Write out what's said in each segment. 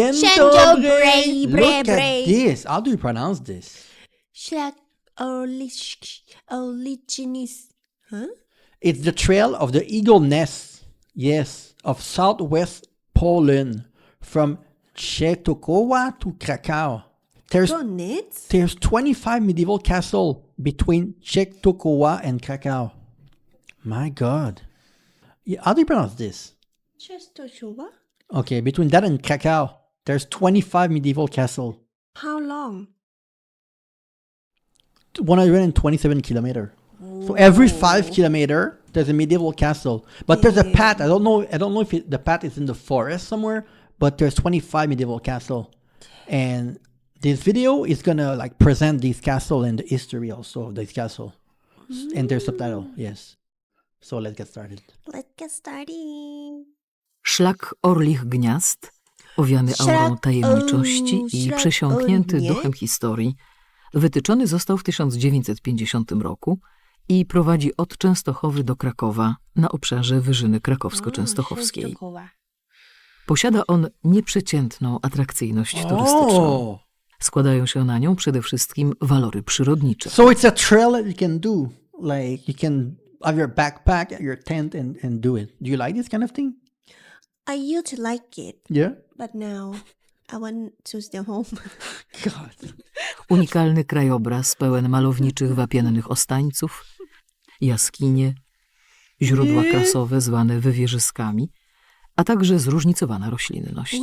Dzień Look at dobry. this. How do you pronounce this? Szlak Orlichinis. Huh? It's the Trail of the Eagle Nest. Yes, of southwest Poland, from Częstochowa to Krakow. Koniec? There's 25 medieval castles between Częstochowa and Krakow. My God. Yeah, how do you pronounce this? Częstochowa? Okay, between that and Krakow, there's 25 medieval castles. How long? 127 kilometer. So every 5 kilometer, there's a medieval castle. But there's a path. I don't know if the path is in the forest somewhere, but there's 25 medieval castle. And this video is gonna like present these castle and the history also of this castle. And there's subtitle, yes. So let's get started. Let's get started. Szlak Orlich Gniazd, owiany aurą tajemniczości i przesiąknięty duchem historii, wytyczony został w 1950 roku i prowadzi od Częstochowy do Krakowa na obszarze Wyżyny Krakowsko-Częstochowskiej. Częstochowa. Posiada on nieprzeciętną atrakcyjność turystyczną. Składają się na nią przede wszystkim walory przyrodnicze. So it's a trail that you can do. Like you can have your backpack, your tent and do it. Do you like this kind of thing? I used to like it, Yeah? but now I want to stay home. God. Unikalny krajobraz pełen malowniczych wapiennych ostańców, jaskinie, źródła krasowe zwane wywierzyskami, a także zróżnicowana roślinność.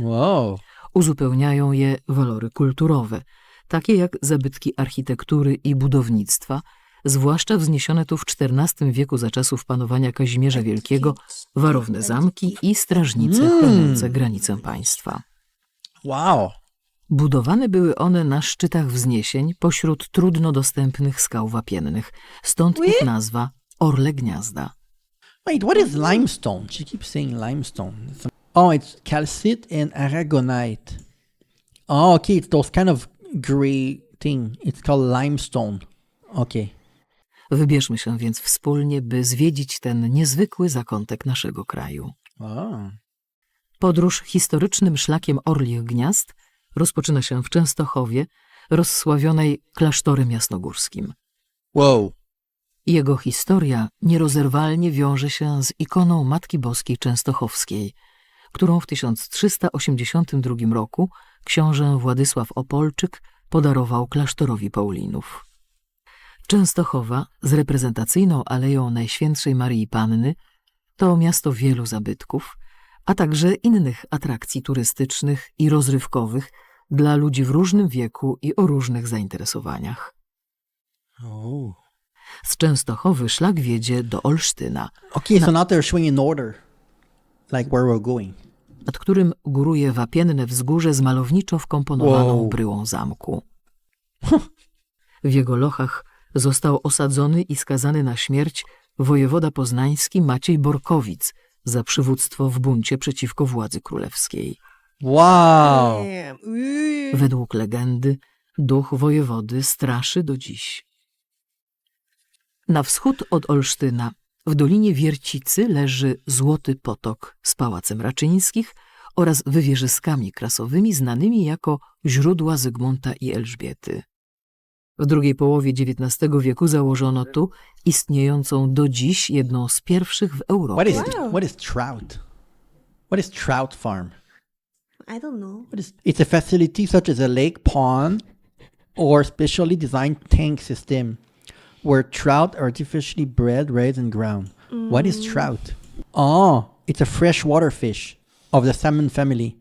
Wow. Uzupełniają je walory kulturowe, takie jak zabytki architektury i budownictwa, zwłaszcza wzniesione tu w XIV wieku za czasów panowania Kazimierza Wielkiego, warowne zamki i strażnice chroniące granicę państwa. Wow. Budowane były one na szczytach wzniesień pośród trudno dostępnych skał wapiennych, stąd ich nazwa Orle Gniazda. Wait, what is limestone? She keeps saying limestone. Oh, it's calcite and aragonite. Oh, okay, it's those kind of gray thing. It's called limestone. Okay. Wybierzmy się więc wspólnie, by zwiedzić ten niezwykły zakątek naszego kraju. Oh. Podróż historycznym szlakiem Orlich Gniazd rozpoczyna się w Częstochowie, rozsławionej klasztorem jasnogórskim. Wow. Jego historia nierozerwalnie wiąże się z ikoną Matki Boskiej Częstochowskiej, którą w 1382 roku książę Władysław Opolczyk podarował klasztorowi Paulinów. Częstochowa z reprezentacyjną Aleją Najświętszej Maryi Panny to miasto wielu zabytków, a także innych atrakcji turystycznych i rozrywkowych dla ludzi w różnym wieku i o różnych zainteresowaniach. Oh. Z Częstochowy szlak wiedzie do Olsztyna, Okay, so now they're showing in order, like where we're going. nad którym góruje wapienne wzgórze z malowniczo wkomponowaną Wow. bryłą zamku. W jego lochach został osadzony i skazany na śmierć wojewoda poznański Maciej Borkowic za przywództwo w buncie przeciwko władzy królewskiej. Wow. Według legendy duch wojewody straszy do dziś. Na wschód od Olsztyna, w Dolinie Wiercicy, leży Złoty Potok z Pałacem Raczyńskich oraz wywierzyskami krasowymi znanymi jako źródła Zygmunta i Elżbiety. W drugiej połowie XIX wieku założono tu istniejącą do dziś jedną z pierwszych w Europie. What is trout? What is trout farm? I don't know. It's a facility such as a lake pond or specially designed tank system where trout are artificially bred, raised, and ground. What is trout? Oh, it's a freshwater fish of the salmon family,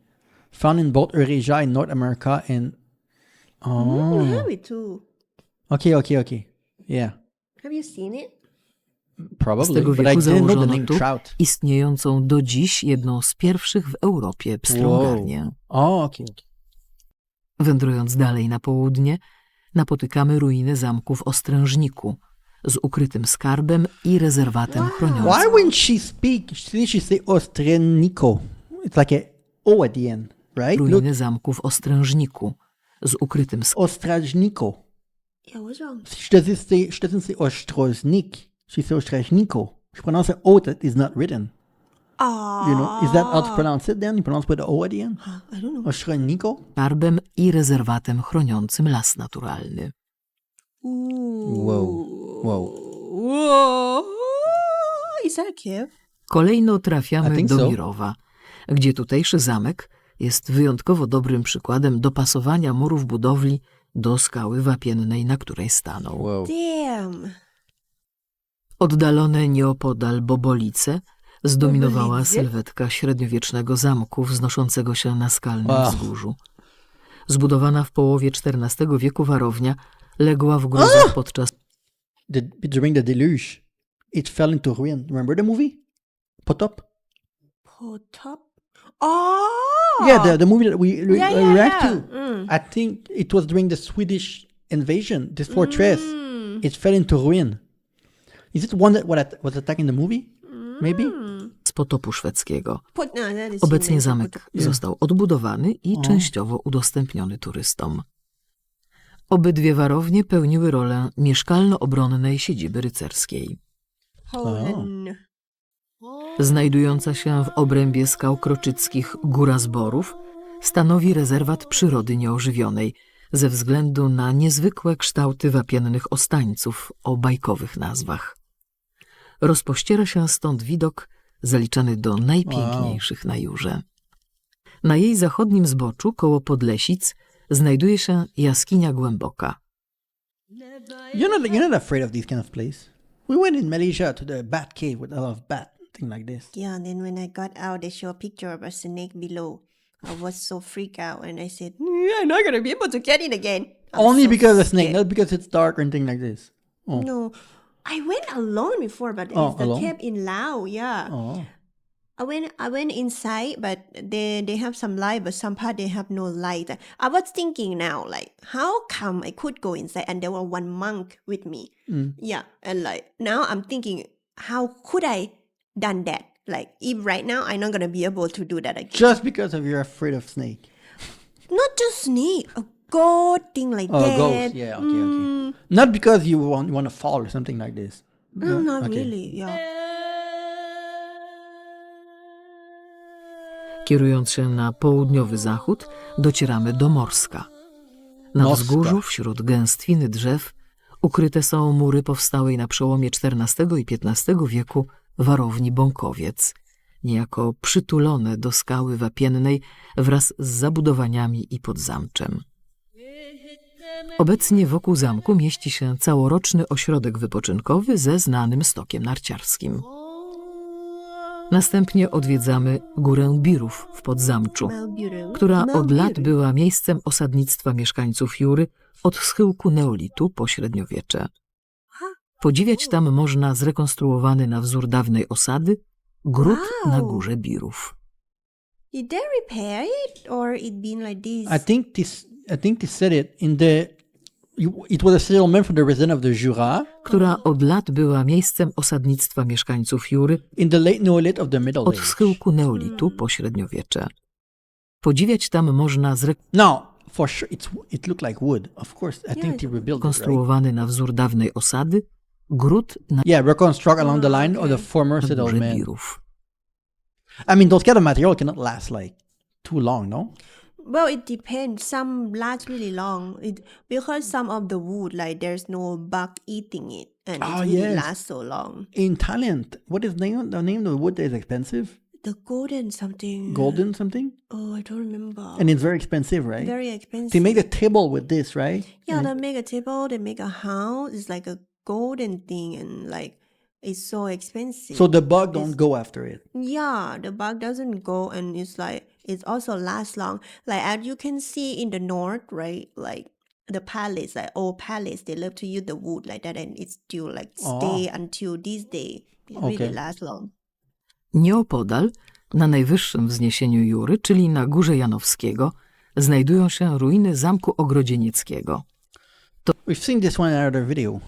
found in both Eurasia and North America and... Oh. We have it too. Okay. Yeah, Have you seen it? Z probably, tego but I wieku didn't know the założono name tu trout. istniejącą do dziś jedną z pierwszych w Europie pstrągarnię. Oh, okay. Wędrując dalej na południe, napotykamy ruiny zamku w Ostrężniku z ukrytym skarbem i rezerwatem chronionym. Why when she speak, she say Ostreniko? It's like a O at the end, right? Look, Ruiny zamku w Ostrężniku z ukrytym skarbem. Ostrajniko. Yeah, what's wrong? She doesn't say Ostroznik. She says Ostrajniko. She pronounces an O that is not written. Oh. You know, is that how to pronounce it then? You pronounce with the O at the end? I don't know. Ośreniko? skarbem i rezerwatem chroniącym las naturalny. Wow. Whoa. Is that a cave? Kolejno I trafiamy think do so. Mirowa, gdzie tutejszy zamek jest wyjątkowo dobrym przykładem dopasowania murów budowli do skały wapiennej, na której stanął. Wow. Damn. Oddalone nieopodal Bobolice zdominowała Bobolice? sylwetka średniowiecznego zamku wznoszącego się na skalnym Wow. wzgórzu. Zbudowana w połowie XIV wieku warownia legła w gruzach podczas During the deluge, it fell into ruin. Remember the movie? Potop? Potop? Oh! Yeah, the movie that we Yeah. react to. I think it was during the Swedish invasion, this fortress. It fell into ruin. Is it one that was attacked in the movie? Maybe? potopu szwedzkiego. No, that is Obecnie in zamek został odbudowany i częściowo udostępniony turystom. Obydwie warownie pełniły rolę mieszkalno-obronnej siedziby rycerskiej. Poland. Znajdująca się w obrębie skał kroczyckich Góra Zborów stanowi rezerwat przyrody nieożywionej ze względu na niezwykłe kształty wapiennych ostańców o bajkowych nazwach. Rozpościera się stąd widok zaliczany do najpiękniejszych na Jurze. Na jej zachodnim zboczu, koło Podlesic, znajduje się jaskinia głęboka. You're not afraid of these kind of places. We went in Malaysia to the bat cave with a lot of bat, thing like this. Yeah, and then when I got out, they show a picture of a snake below. I was so freaked out, and I said, "I'm not gonna be able to get in again." I'm Only so because of the snake, scared. not because it's dark or anything like this. Oh. No, I went alone before, but Oh, it's the alone? cave in Laos. Yeah, Oh. I went inside, but they have some light, but some part they have no light. I was thinking now, like, how come I could go inside and there were one monk with me? Yeah, and like now I'm thinking, how could I done that? Like, if right now I'm not gonna be able to do that again. Just because of you're afraid of snake. Not just snake, a goat thing like Oh, that. ghost. Yeah, okay. Not because you want to fall or something like this. No, not Okay. really. Yeah. Kierując się na południowy zachód, docieramy do Morska. Na Morska. wzgórzu, wśród gęstwiny drzew, ukryte są mury powstałej na przełomie XIV i XV wieku warowni Bąkowiec, niejako przytulone do skały wapiennej wraz z zabudowaniami i podzamczem. Obecnie wokół zamku mieści się całoroczny ośrodek wypoczynkowy ze znanym stokiem narciarskim. Następnie odwiedzamy Górę Birów w Podzamczu, Melbiru. która od lat Melbiru. była miejscem osadnictwa mieszkańców Jury od schyłku neolitu po średniowiecze. Podziwiać tam można zrekonstruowany na wzór dawnej osady gród Wow. na Górze Birów. Did they repair it or it been like this? I think they said it in it was a settlement for the residents of the Jura Która od lat była miejscem osadnictwa mieszkańców Jury in the late Neolith of the Middle od Age. schyłku neolitu po średniowiecze. Podziwiać tam można Now, for sure, it looked like wood. Of course, I think they rebuilt it, right? zrekonstruowany na wzór dawnej osady gród na Yeah, reconstruct along the line of the former Górze settlement. Birów. I mean, those kind of material cannot last like too long, no? Well, it depends. Some last really long because some of the wood, like there's no bug eating it, and it Oh, really yes. lasts so long. In Thailand, what is the name of the wood that is expensive? The golden something. Golden something? Oh, I don't remember. And it's very expensive, right? Very expensive. They make the table with this, right? Yeah, they make a table. They make a house. It's like a golden thing, and like it's so expensive. So the bug don't go after it. Yeah, the bug doesn't go, and it's like it also lasts long. Like as you can see in the north, right? Like the palace, like old palace, they love to use the wood like that, and it still like stay until this day. It Okay. really lasts long. Nieopodal, na najwyższym wzniesieniu Jury, czyli na Górze Janowskiego, znajdują się ruiny Zamku Ogrodzienieckiego. We've seen this one in another video.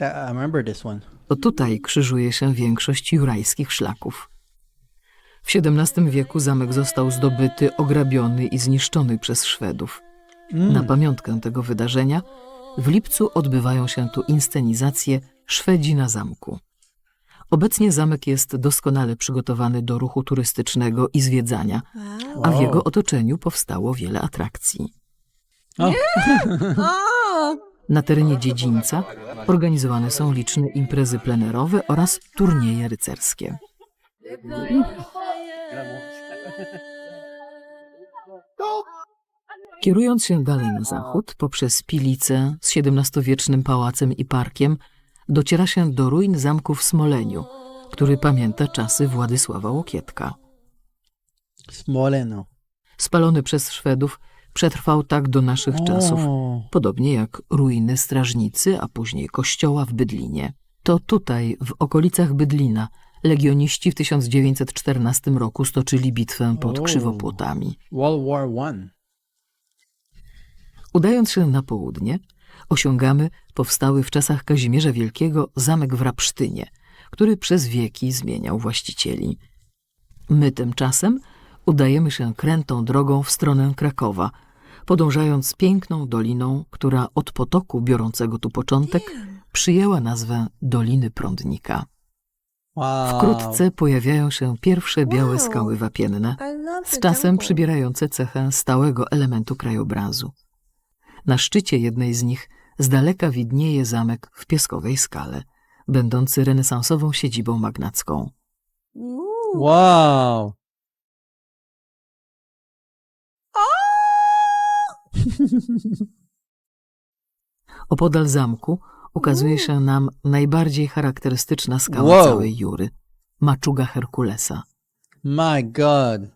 I remember this one. To tutaj krzyżuje się większość jurajskich szlaków. W XVII wieku zamek został zdobyty, ograbiony i zniszczony przez Szwedów. Na pamiątkę tego wydarzenia w lipcu odbywają się tu inscenizacje Szwedzi na zamku. Obecnie zamek jest doskonale przygotowany do ruchu turystycznego i zwiedzania, Wow. a w jego otoczeniu powstało wiele atrakcji. Oh. Oh. Na terenie dziedzińca organizowane są liczne imprezy plenerowe oraz turnieje rycerskie. Kierując się dalej na zachód, poprzez Pilicę z XVII-wiecznym pałacem i parkiem, dociera się do ruin zamku w Smoleniu, który pamięta czasy Władysława Łokietka. Smoleno. Spalony przez Szwedów, przetrwał tak do naszych czasów, podobnie jak ruiny strażnicy, a później kościoła w Bydlinie. To tutaj, w okolicach Bydlina, legioniści w 1914 roku stoczyli bitwę pod Krzywopłotami. World War I. Udając się na południe, osiągamy powstały w czasach Kazimierza Wielkiego zamek w Rabsztynie, który przez wieki zmieniał właścicieli. My tymczasem udajemy się krętą drogą w stronę Krakowa, podążając piękną doliną, która od potoku biorącego tu początek przyjęła nazwę Doliny Prądnika. Wow. Wkrótce pojawiają się pierwsze białe skały wapienne, I love z the czasem jungle. przybierające cechę stałego elementu krajobrazu. Na szczycie jednej z nich z daleka widnieje zamek w Pieskowej Skale, będący renesansową siedzibą magnacką. Ooh. Wow. Opodal zamku ukazuje się nam najbardziej charakterystyczna skała Wow. całej Jury – maczuga Herkulesa. My God.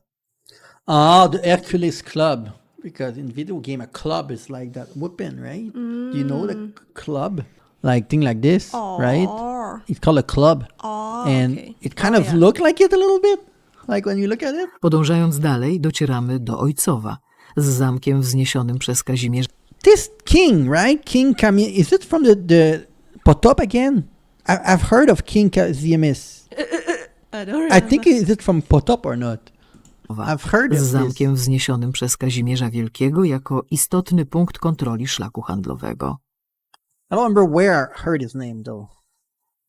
Ah, the Hercules Club. Because in video game, a club is like that weapon, right? Do you know the club? Like thing like this, right? Oh. It's called a club. Oh, And okay. it kind of look like it a little bit. Like when you look at it. Podążając dalej docieramy do Ojcowa z zamkiem wzniesionym przez Kazimierza. This king, right? King Camille. Is it from the Potop again? I've heard of King Kazimierz. I don't remember. I think is it from Potop or not? I've heard of Z this. zamkiem wzniesionym przez Kazimierza Wielkiego jako istotny punkt kontroli szlaku handlowego. I don't remember where I heard his name though.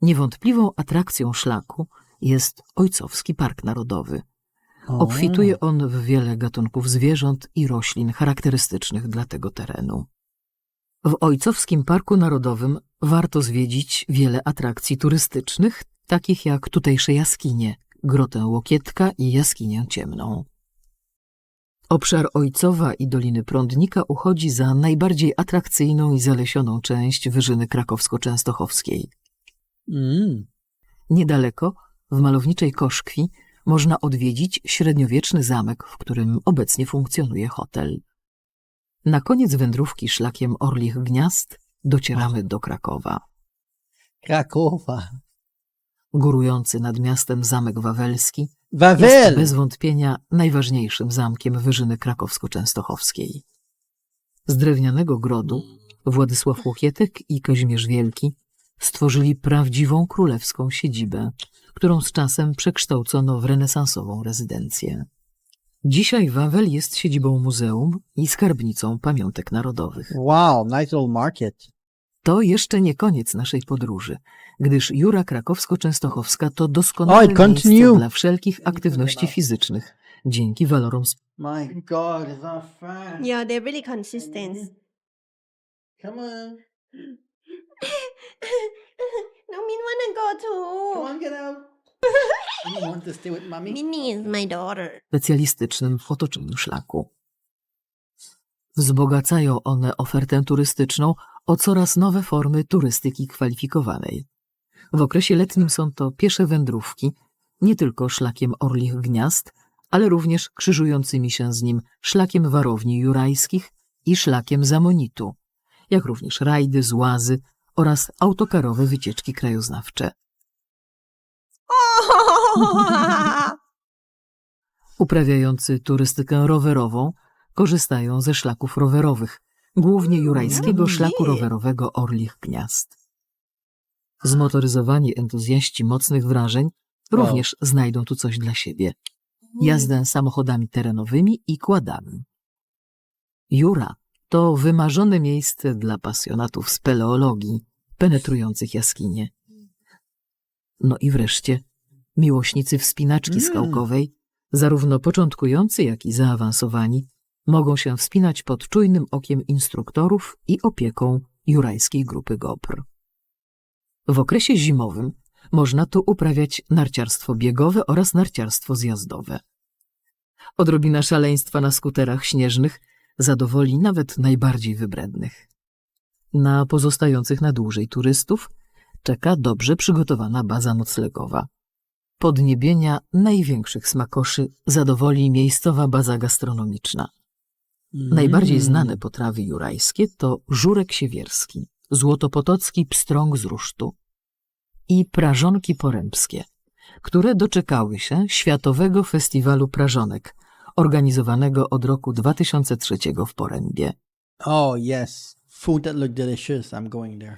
Niewątpliwą atrakcją szlaku jest Ojcowski Park Narodowy. Obfituje on w wiele gatunków zwierząt i roślin charakterystycznych dla tego terenu. W Ojcowskim Parku Narodowym warto zwiedzić wiele atrakcji turystycznych, takich jak tutejsze jaskinie, Grotę Łokietka i Jaskinię Ciemną. Obszar Ojcowa i Doliny Prądnika uchodzi za najbardziej atrakcyjną i zalesioną część Wyżyny Krakowsko-Częstochowskiej. Niedaleko, w malowniczej Koszkwi, można odwiedzić średniowieczny zamek, w którym obecnie funkcjonuje hotel. Na koniec wędrówki szlakiem Orlich Gniazd docieramy do Krakowa. Krakowa. Górujący nad miastem Zamek Wawelski jest Wawel. bez wątpienia najważniejszym zamkiem Wyżyny Krakowsko-Częstochowskiej. Z drewnianego grodu Władysław Łokietek i Kazimierz Wielki stworzyli prawdziwą królewską siedzibę, którą z czasem przekształcono w renesansową rezydencję. Dzisiaj Wawel jest siedzibą muzeum i skarbnicą pamiątek narodowych. Wow, nice little market. To jeszcze nie koniec naszej podróży, gdyż Jura Krakowsko-Częstochowska to doskonałe it continue. miejsce dla wszelkich aktywności fizycznych, dzięki walorom My God, it's not fun. Yeah, they're really consistent. Come on. No, Min wanna go too. Come on, get out. You want to stay with mommy? Minnie is my daughter. specjalistycznym w otoczeniu szlaku. Wzbogacają one ofertę turystyczną o coraz nowe formy turystyki kwalifikowanej. W okresie letnim są to piesze wędrówki, nie tylko szlakiem Orlich Gniazd, ale również krzyżującymi się z nim szlakiem warowni jurajskich i szlakiem Zamonitu, jak również rajdy, złazy oraz autokarowe wycieczki krajoznawcze. Uprawiający turystykę rowerową korzystają ze szlaków rowerowych, głównie jurajskiego szlaku rowerowego Orlich Gniazd. Zmotoryzowani entuzjaści mocnych wrażeń również znajdą tu coś dla siebie. Jazdę samochodami terenowymi i quadami. Jura to wymarzone miejsce dla pasjonatów speleologii penetrujących jaskinie. No i wreszcie miłośnicy wspinaczki skałkowej, zarówno początkujący, jak i zaawansowani, mogą się wspinać pod czujnym okiem instruktorów i opieką jurajskiej grupy GOPR. W okresie zimowym można tu uprawiać narciarstwo biegowe oraz narciarstwo zjazdowe. Odrobina szaleństwa na skuterach śnieżnych zadowoli nawet najbardziej wybrednych. Na pozostających na dłużej turystów czeka dobrze przygotowana baza noclegowa. Podniebienia największych smakoszy zadowoli miejscowa baza gastronomiczna. Najbardziej znane potrawy jurajskie to żurek siewierski, złotopotocki pstrąg z rusztu i prażonki porębskie, które doczekały się Światowego Festiwalu Prażonek, organizowanego od roku 2003 w Porębie. Oh, yes. Food that look delicious. I'm going there.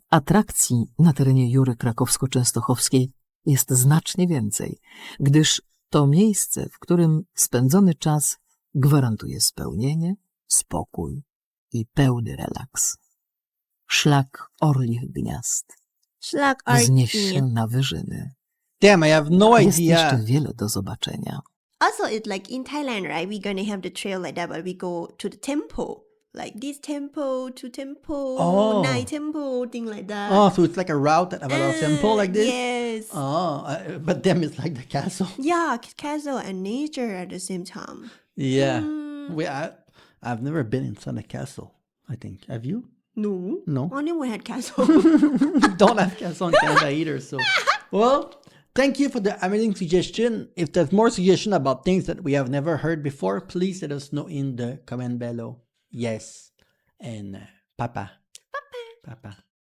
Atrakcji na terenie Jury krakowsko-częstochowskiej jest znacznie więcej, gdyż to miejsce, w którym spędzony czas gwarantuje spełnienie, spokój i pełny relaks. Szlak Orlich Gniazd Szlak wznieś Orlich. się na wyżyny. Damn, I have no Jest jeszcze idea. wiele do zobaczenia. Also, it's like in Thailand, right? We're gonna have the trail like that, but we go to the temple. Like this temple to temple, Oh. night temple, thing like that. Oh, so it's like a route about a temple like this? Yes. Oh, but them it's like the castle. Yeah, castle and nature at the same time. Yeah. I've never been inside a castle, I think. Have you? No. No. I never had castle. Don't have castle in Canada either, so. Well, thank you for the amazing suggestion. If there's more suggestion about things that we have never heard before, please let us know in the comment below. Yes. And Papa. Papa.